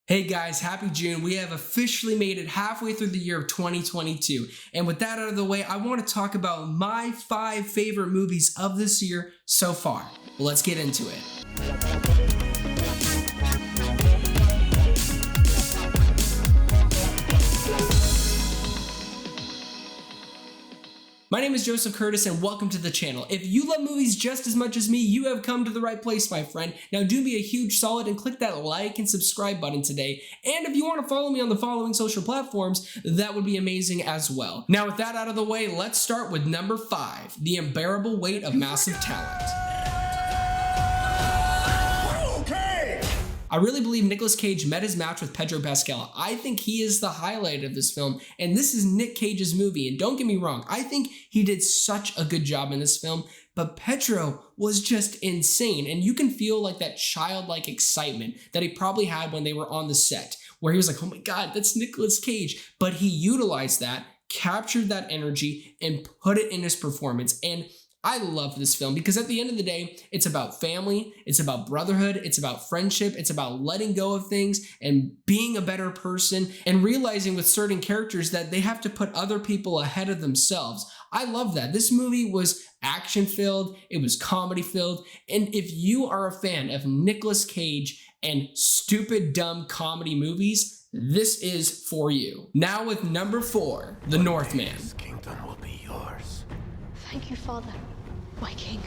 Hey guys, happy June. We have officially made it halfway through the year of 2022. And with that out of the way, I want to talk about my 5 favorite movies of this year so far. Well, let's get into it. My name is Joseph Curtis and welcome to the channel. If you love movies just as much as me, you have come to the right place, my friend. Now do me a huge solid and click that like and subscribe button today. And if you want to follow me on the following social platforms, that would be amazing as well. Now with that out of the way, let's start with number 5, The Unbearable Weight of Massive Talent. I really believe Nicolas Cage met his match with Pedro Pascal. I think he is the highlight of this film, and this is Nick Cage's movie, and don't get me wrong, I think he did such a good job in this film, but Pedro was just insane, and you can feel like that childlike excitement that he probably had when they were on the set, where he was like, oh my god, that's Nicolas Cage, but he utilized that, captured that energy, and put it in his performance, and I love this film because at the end of the day, it's about family, it's about brotherhood, it's about friendship, it's about letting go of things and being a better person and realizing with certain characters that they have to put other people ahead of themselves. I love that. This movie was action-filled, it was comedy-filled, and if you are a fan of Nicolas Cage and stupid, dumb comedy movies, this is for you. Now with number 4, The Northman. This kingdom will be yours. Thank you, Father. My king.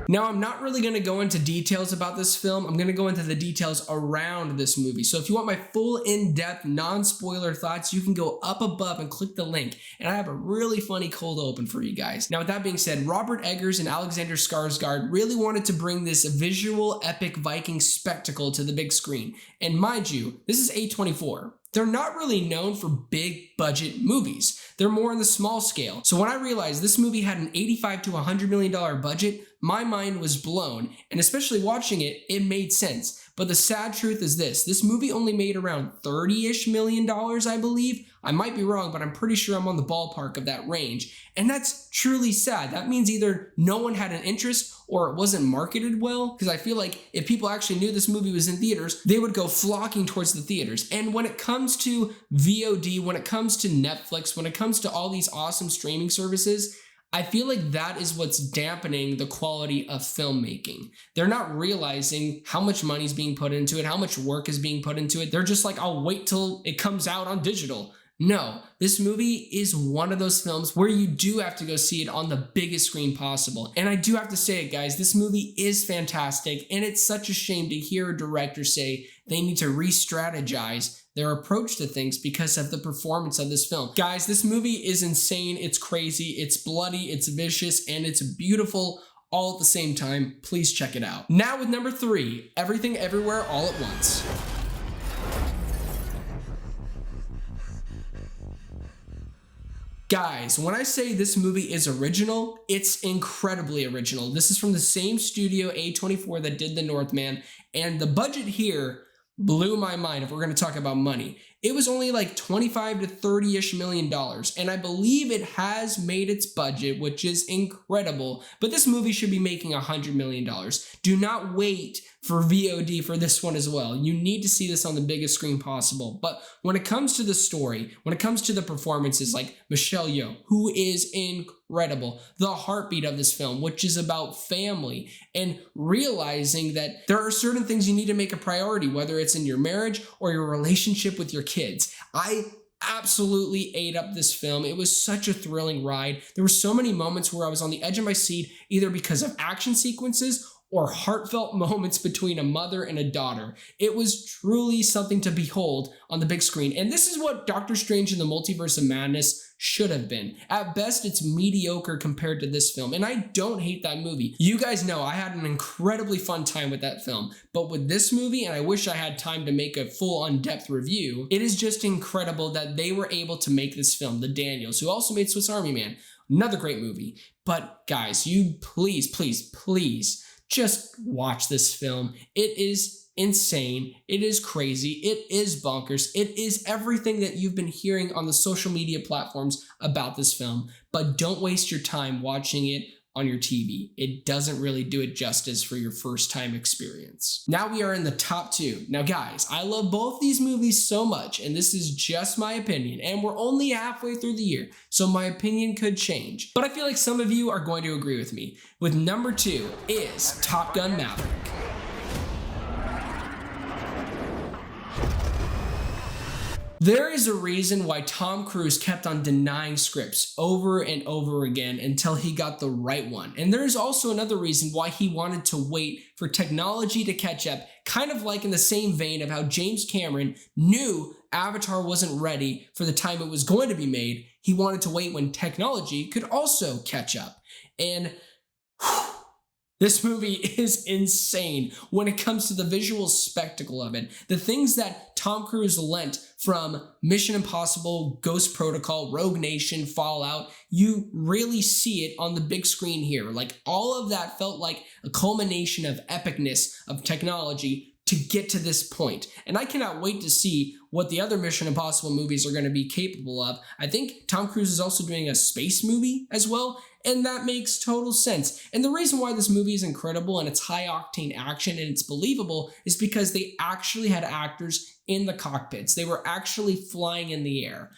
Now, I'm not really going to go into details about this film. I'm going to go into the details around this movie. So if you want my full in-depth, non-spoiler thoughts, you can go up above and click the link. And I have a really funny cold open for you guys. Now, with that being said, Robert Eggers and Alexander Skarsgård really wanted to bring this visual epic Viking spectacle to the big screen. And mind you, this is A24. They're not really known for big budget movies. They're more on the small scale. So when I realized this movie had an $85 to $100 million budget, my mind was blown. And especially watching it, it made sense. But the sad truth is this movie only made around $30-ish million, I believe. I might be wrong, but I'm pretty sure I'm on the ballpark of that range. And that's truly sad. That means either no one had an interest or it wasn't marketed well, because I feel like if people actually knew this movie was in theaters, they would go flocking towards the theaters. And when it comes to VOD, when it comes to Netflix, when it comes to all these awesome streaming services, I feel like that is what's dampening the quality of filmmaking. They're not realizing how much money is being put into it, how much work is being put into it. They're just like, I'll wait till it comes out on digital. No, this movie is one of those films where you do have to go see it on the biggest screen possible. And I do have to say it, guys, this movie is fantastic, and it's such a shame to hear a director say they need to re-strategize their approach to things because of the performance of this film. Guys, this movie is insane, it's crazy, it's bloody, it's vicious, and it's beautiful all at the same time. Please check it out. Now with number 3, Everything Everywhere All at Once. Guys, when I say this movie is original, it's incredibly original. This is from the same studio, A24, that did The Northman, and the budget here blew my mind if we're going to talk about money. It was only like $25 to $30-ish million, and I believe it has made its budget, which is incredible, but this movie should be making $100 million. Do not wait for VOD for this one as well. You need to see this on the biggest screen possible. But when it comes to the story, when it comes to the performances, like Michelle Yeoh, who is incredible, the heartbeat of this film, which is about family and realizing that there are certain things you need to make a priority, whether it's in your marriage or your relationship with your kids. I absolutely ate up this film. It was such a thrilling ride. There were so many moments where I was on the edge of my seat, either because of action sequences or heartfelt moments between a mother and a daughter. It was truly something to behold on the big screen. And this is what Doctor Strange in the Multiverse of Madness should have been. At best, it's mediocre compared to this film, and I don't hate that movie. You guys know I had an incredibly fun time with that film, but with this movie, and I wish I had time to make a full on-depth review, it is just incredible that they were able to make this film, the Daniels, who also made Swiss Army Man. Another great movie. But guys, you please just watch this film. It is insane. It is crazy. It is bonkers. It is everything that you've been hearing on the social media platforms about this film. But don't waste your time watching it on your TV. It doesn't really do it justice for your first time experience. Now we are in the top 2. Now guys, I love both these movies so much, and this is just my opinion, and we're only halfway through the year, so my opinion could change. But I feel like some of you are going to agree with me. With number 2 is Top Gun Maverick. There is a reason why Tom Cruise kept on denying scripts over and over again until he got the right one. And there is also another reason why he wanted to wait for technology to catch up, kind of like in the same vein of how James Cameron knew Avatar wasn't ready for the time it was going to be made. He wanted to wait when technology could also catch up. And this movie is insane when it comes to the visual spectacle of it. The things that Tom Cruise lent from Mission Impossible, Ghost Protocol, Rogue Nation, Fallout, you really see it on the big screen here. Like, all of that felt like a culmination of epicness of technology to get to this point. And I cannot wait to see what the other Mission Impossible movies are going to be capable of. I think Tom Cruise is also doing a space movie as well, and that makes total sense. And the reason why this movie is incredible and it's high-octane action and it's believable is because they actually had actors in the cockpits. They were actually flying in the air.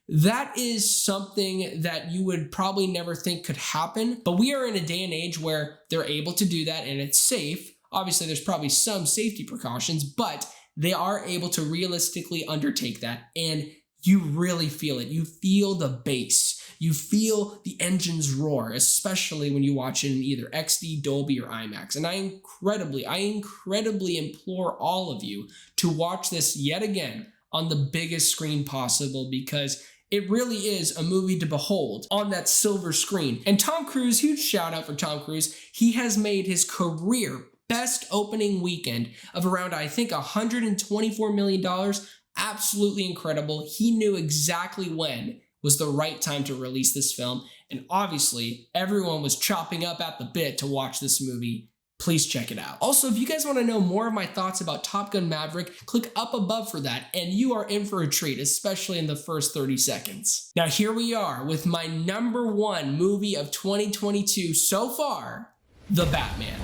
That is something that you would probably never think could happen, but we are in a day and age where they're able to do that and it's safe. Obviously, there's probably some safety precautions, but they are able to realistically undertake that, and you really feel it. You feel the bass. You feel the engines roar, especially when you watch it in either XD, Dolby, or IMAX. And I incredibly implore all of you to watch this yet again on the biggest screen possible, because it really is a movie to behold on that silver screen. And Tom Cruise, huge shout out for Tom Cruise. He has made his career best opening weekend of around, I think, $124 million. Absolutely incredible. He knew exactly when was the right time to release this film. And obviously, everyone was chopping up at the bit to watch this movie. Please check it out. Also, if you guys want to know more of my thoughts about Top Gun Maverick, click up above for that, and you are in for a treat, especially in the first 30 seconds. Now, here we are with my number 1 movie of 2022 so far, The Batman.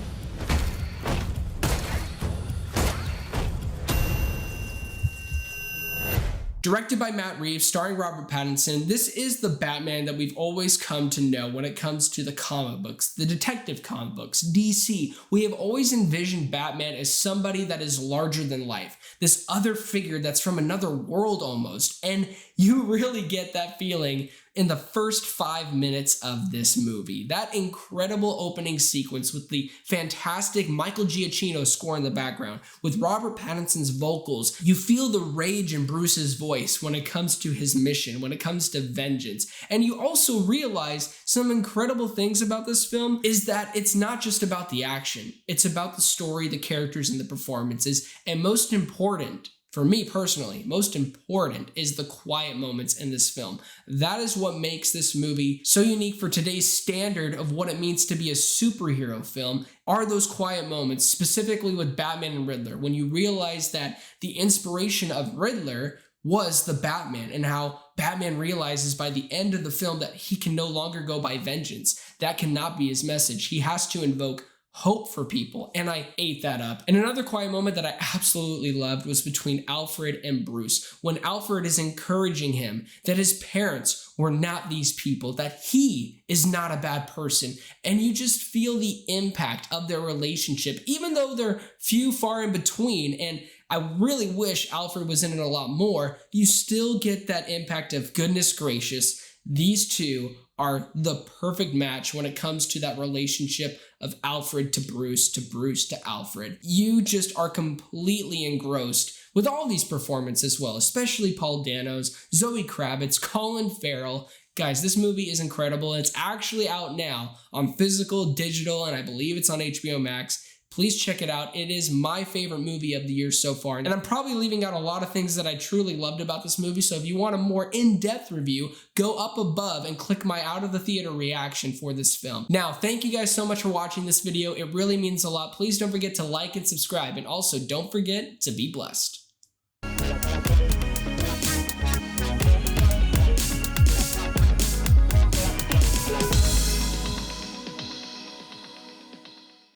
Directed by Matt Reeves, starring Robert Pattinson, this is the Batman that we've always come to know when it comes to the comic books, the detective comic books, DC. We have always envisioned Batman as somebody that is larger than life, this other figure that's from another world almost, and you really get that feeling in the first 5 minutes of this movie. That incredible opening sequence with the fantastic Michael Giacchino score in the background, with Robert Pattinson's vocals, you feel the rage in Bruce's voice when it comes to his mission, when it comes to vengeance. And you also realize some incredible things about this film is that it's not just about the action, it's about the story, the characters, and the performances, and most important, for me personally, most important is the quiet moments in this film. That is what makes this movie so unique for today's standard of what it means to be a superhero film, are those quiet moments, specifically with Batman and Riddler, when you realize that the inspiration of Riddler was the Batman, and how Batman realizes by the end of the film that he can no longer go by vengeance. That cannot be his message. He has to invoke hope for people, and I ate that up. And another quiet moment that I absolutely loved was between Alfred and Bruce, when Alfred is encouraging him that his parents were not these people, that he is not a bad person, and you just feel the impact of their relationship, even though they're few far in between, and I really wish Alfred was in it a lot more. You still get that impact of, goodness gracious, these two are the perfect match when it comes to that relationship of Alfred to Bruce to Alfred. You just are completely engrossed with all these performances as well, especially Paul Dano's, Zoe Kravitz, Colin Farrell. Guys, this movie is incredible. It's actually out now on physical, digital, and I believe it's on HBO Max. Please check it out. It is my favorite movie of the year so far. And I'm probably leaving out a lot of things that I truly loved about this movie. So if you want a more in-depth review, go up above and click my out of the theater reaction for this film. Now, thank you guys so much for watching this video. It really means a lot. Please don't forget to like and subscribe. And also don't forget to be blessed.